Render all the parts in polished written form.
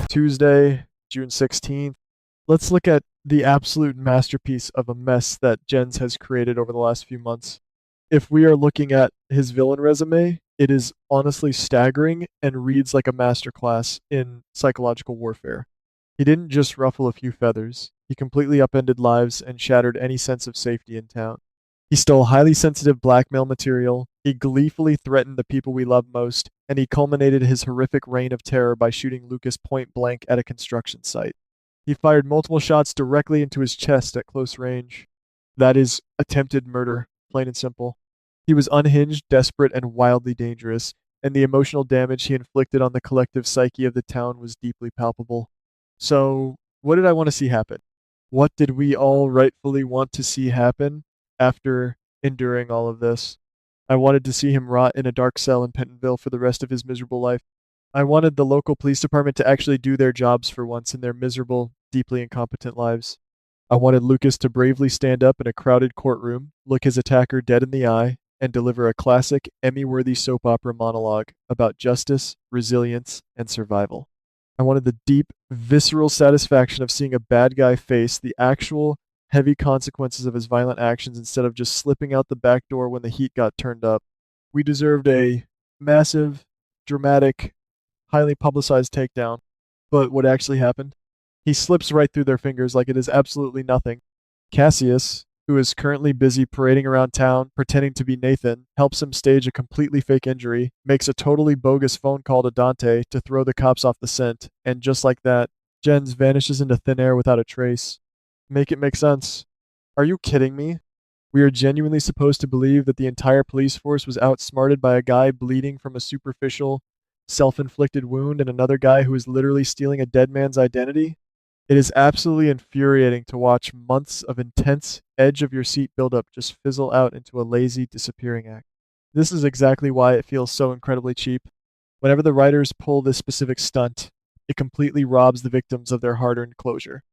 Tuesday, June 16th. Let's look at the absolute masterpiece of a mess that Jens has created over the last few months. If we are looking at his villain resume, it is honestly staggering and reads like a masterclass in psychological warfare. He didn't just ruffle a few feathers, he completely upended lives and shattered any sense of safety in town. He stole highly sensitive blackmail material, he gleefully threatened the people we love most, and he culminated his horrific reign of terror by shooting Lucas point blank at a construction site. He fired multiple shots directly into his chest at close range. That is attempted murder, plain and simple. He was unhinged, desperate, and wildly dangerous, and the emotional damage he inflicted on the collective psyche of the town was deeply palpable. So, what did I want to see happen? What did we all rightfully want to see happen after enduring all of this? I wanted to see him rot in a dark cell in Pentonville for the rest of his miserable life. I wanted the local police department to actually do their jobs for once in their miserable, deeply incompetent lives. I wanted Lucas to bravely stand up in a crowded courtroom, look his attacker dead in the eye, and deliver a classic, Emmy-worthy soap opera monologue about justice, resilience, and survival. I wanted the deep, visceral satisfaction of seeing a bad guy face the actual, heavy consequences of his violent actions instead of just slipping out the back door when the heat got turned up. We deserved a massive, dramatic, highly publicized takedown. But what actually happened? He slips right through their fingers like it is absolutely nothing. Cassius, who is currently busy parading around town pretending to be Nathan, helps him stage a completely fake injury, makes a totally bogus phone call to Dante to throw the cops off the scent, and just like that, Jens vanishes into thin air without a trace. Make it make sense. Are you kidding me? We are genuinely supposed to believe that the entire police force was outsmarted by a guy bleeding from a superficial, self-inflicted wound and another guy who is literally stealing a dead man's identity? It is absolutely infuriating to watch months of intense edge of your seat buildup just fizzle out into a lazy, disappearing act. This is exactly why it feels so incredibly cheap. Whenever the writers pull this specific stunt, it completely robs the victims of their hard-earned closure.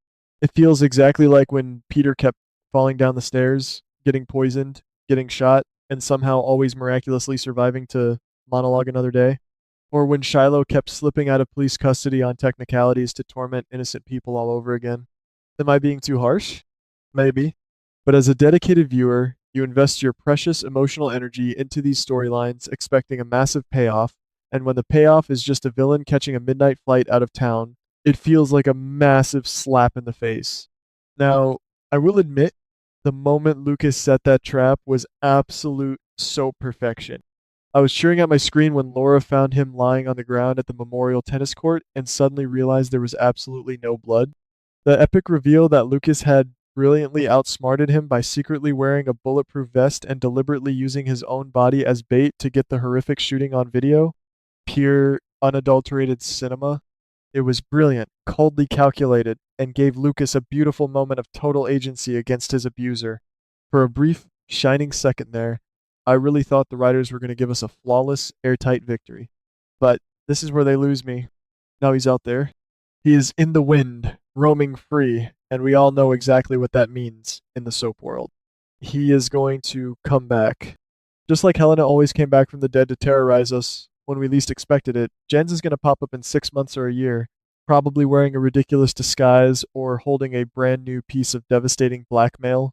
It feels exactly like when Peter kept falling down the stairs, getting poisoned, getting shot, and somehow always miraculously surviving to monologue another day. Or when Shiloh kept slipping out of police custody on technicalities to torment innocent people all over again. Am I being too harsh? Maybe. But as a dedicated viewer, you invest your precious emotional energy into these storylines expecting a massive payoff, and when the payoff is just a villain catching a midnight flight out of town, it feels like a massive slap in the face. Now, I will admit, the moment Lucas set that trap was absolute soap perfection. I was cheering at my screen when Laura found him lying on the ground at the memorial tennis court and suddenly realized there was absolutely no blood. The epic reveal that Lucas had brilliantly outsmarted him by secretly wearing a bulletproof vest and deliberately using his own body as bait to get the horrific shooting on video. Pure, unadulterated cinema. It was brilliant, coldly calculated, and gave Lucas a beautiful moment of total agency against his abuser. For a brief, shining second there, I really thought the writers were going to give us a flawless, airtight victory. But this is where they lose me. Now he's out there. He is in the wind, roaming free, and we all know exactly what that means in the soap world. He is going to come back. Just like Helena always came back from the dead to terrorize us when we least expected it, Jens is going to pop up in 6 months or a year, probably wearing a ridiculous disguise or holding a brand new piece of devastating blackmail.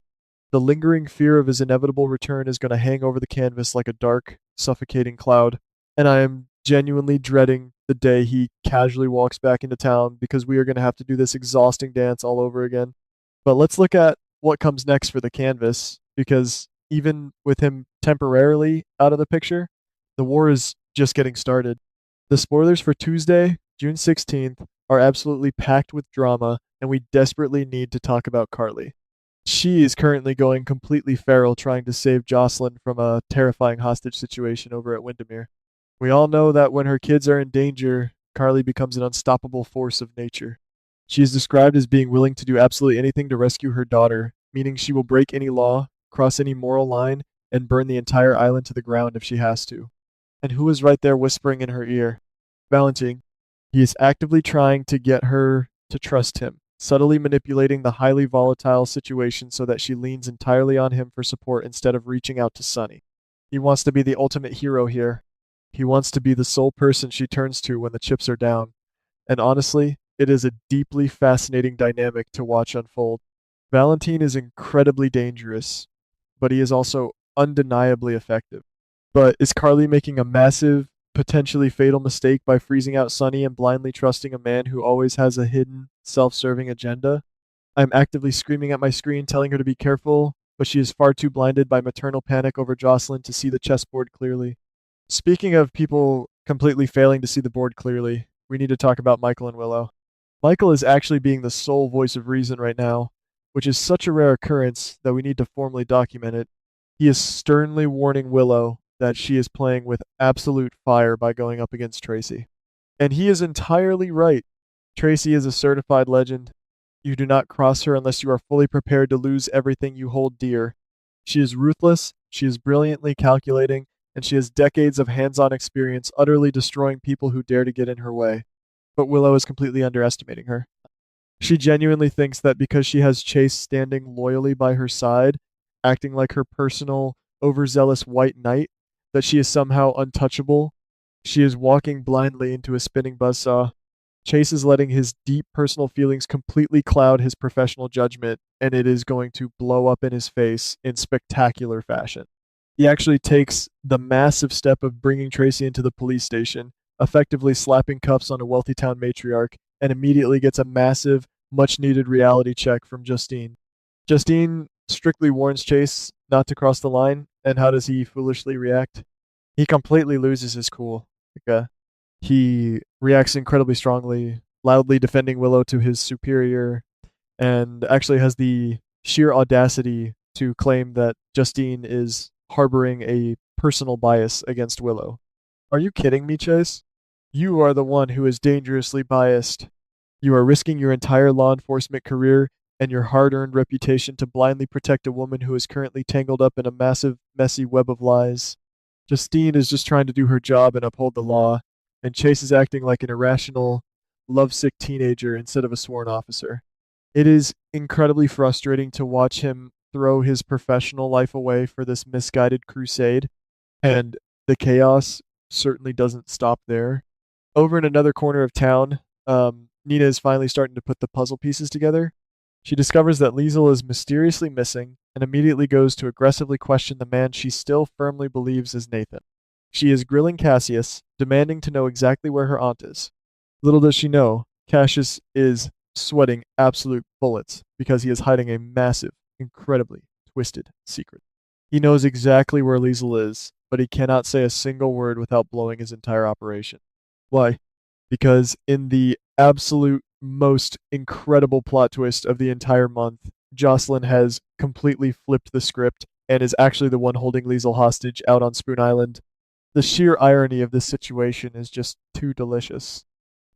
The lingering fear of his inevitable return is going to hang over the canvas like a dark, suffocating cloud, and I am genuinely dreading the day he casually walks back into town because we are going to have to do this exhausting dance all over again. But let's look at what comes next for the canvas, because even with him temporarily out of the picture, the war is just getting started. The spoilers for Tuesday, June 16th, are absolutely packed with drama, and we desperately need to talk about Carly. She is currently going completely feral trying to save Jocelyn from a terrifying hostage situation over at Windermere. We all know that when her kids are in danger, Carly becomes an unstoppable force of nature. She is described as being willing to do absolutely anything to rescue her daughter, meaning she will break any law, cross any moral line, and burn the entire island to the ground if she has to. And who is right there whispering in her ear? Valentine. He is actively trying to get her to trust him, subtly manipulating the highly volatile situation so that she leans entirely on him for support instead of reaching out to Sunny. He wants to be the ultimate hero here. He wants to be the sole person she turns to when the chips are down. And honestly, It is a deeply fascinating dynamic to watch unfold. Valentine is incredibly dangerous, but he is also undeniably effective. But is Carly making a massive, potentially fatal mistake by freezing out Sunny and blindly trusting a man who always has a hidden, self serving agenda? I'm actively screaming at my screen, telling her to be careful, but she is far too blinded by maternal panic over Jocelyn to see the chessboard clearly. Speaking of people completely failing to see the board clearly, we need to talk about Michael and Willow. Michael is actually being the sole voice of reason right now, which is such a rare occurrence that we need to formally document it. He is sternly warning Willow that she is playing with absolute fire by going up against Tracy. And he is entirely right. Tracy is a certified legend. You do not cross her unless you are fully prepared to lose everything you hold dear. She is ruthless, she is brilliantly calculating, and she has decades of hands on experience utterly destroying people who dare to get in her way. But Willow is completely underestimating her. She genuinely thinks that because she has Chase standing loyally by her side, acting like her personal, overzealous white knight, that she is somehow untouchable. She is walking blindly into a spinning buzzsaw. Chase is letting his deep personal feelings completely cloud his professional judgment, and it is going to blow up in his face in spectacular fashion. He actually takes the massive step of bringing Tracy into the police station, effectively slapping cuffs on a wealthy town matriarch, and immediately gets a massive, much needed reality check from Justine. Justine strictly warns Chase not to cross the line, and how does he foolishly react? He completely loses his cool. He reacts incredibly strongly, loudly defending Willow to his superior, and actually has the sheer audacity to claim that Justine is harboring a personal bias against Willow. Are you kidding me, Chase? You are the one who is dangerously biased. You are risking your entire law enforcement career and your hard earned reputation to blindly protect a woman who is currently tangled up in a massive, messy web of lies. Justine is just trying to do her job and uphold the law, and Chase is acting like an irrational, lovesick teenager instead of a sworn officer. It is incredibly frustrating to watch him throw his professional life away for this misguided crusade, and the chaos certainly doesn't stop there. Over in another corner of town, Nina is finally starting to put the puzzle pieces together. She discovers that Liesel is mysteriously missing and immediately goes to aggressively question the man she still firmly believes is Nathan. She is grilling Cassius, demanding to know exactly where her aunt is. Little does she know, Cassius is sweating absolute bullets because he is hiding a massive, incredibly twisted secret. He knows exactly where Liesel is, but he cannot say a single word without blowing his entire operation. Why? Because in the absolute most incredible plot twist of the entire month, Jocelyn has completely flipped the script and is actually the one holding Liesel hostage out on Spoon Island. The sheer irony of this situation is just too delicious.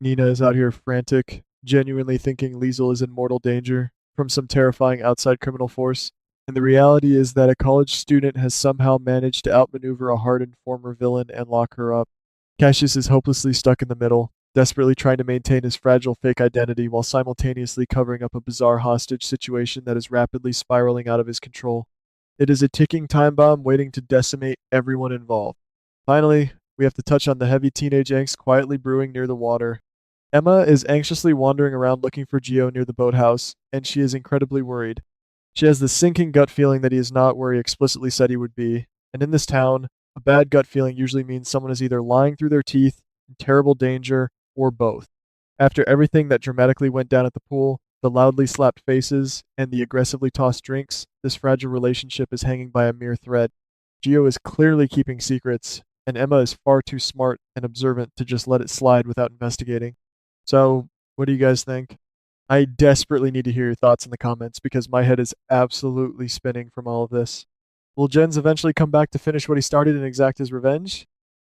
Nina is out here frantic, genuinely thinking Liesel is in mortal danger from some terrifying outside criminal force, and the reality is that a college student has somehow managed to outmaneuver a hardened former villain and lock her up. Cassius is hopelessly stuck in the middle, desperately trying to maintain his fragile fake identity while simultaneously covering up a bizarre hostage situation that is rapidly spiraling out of his control. It is a ticking time bomb waiting to decimate everyone involved. Finally, we have to touch on the heavy teenage angst quietly brewing near the water. Emma is anxiously wandering around looking for Gio near the boathouse, and she is incredibly worried. She has the sinking gut feeling that he is not where he explicitly said he would be, and in this town, a bad gut feeling usually means someone is either lying through their teeth, in terrible danger, or both. After everything that dramatically went down at the pool, the loudly slapped faces, and the aggressively tossed drinks, this fragile relationship is hanging by a mere thread. Gio is clearly keeping secrets, and Emma is far too smart and observant to just let it slide without investigating. So, what do you guys think? I desperately need to hear your thoughts in the comments because my head is absolutely spinning from all of this. Will Jens eventually come back to finish what he started and exact his revenge?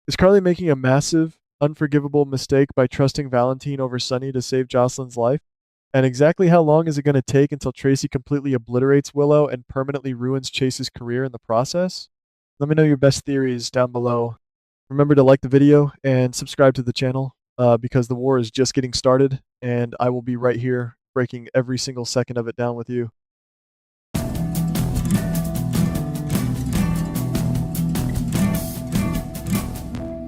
Is Carly making a massive, unforgivable mistake by trusting Valentine over Sunny to save Jocelyn's life? And exactly how long is it going to take until Tracy completely obliterates Willow and permanently ruins Chase's career in the process? Let me know your best theories down below. Remember to like the video and subscribe to the channel because the war is just getting started and I will be right here breaking every single second of it down with you.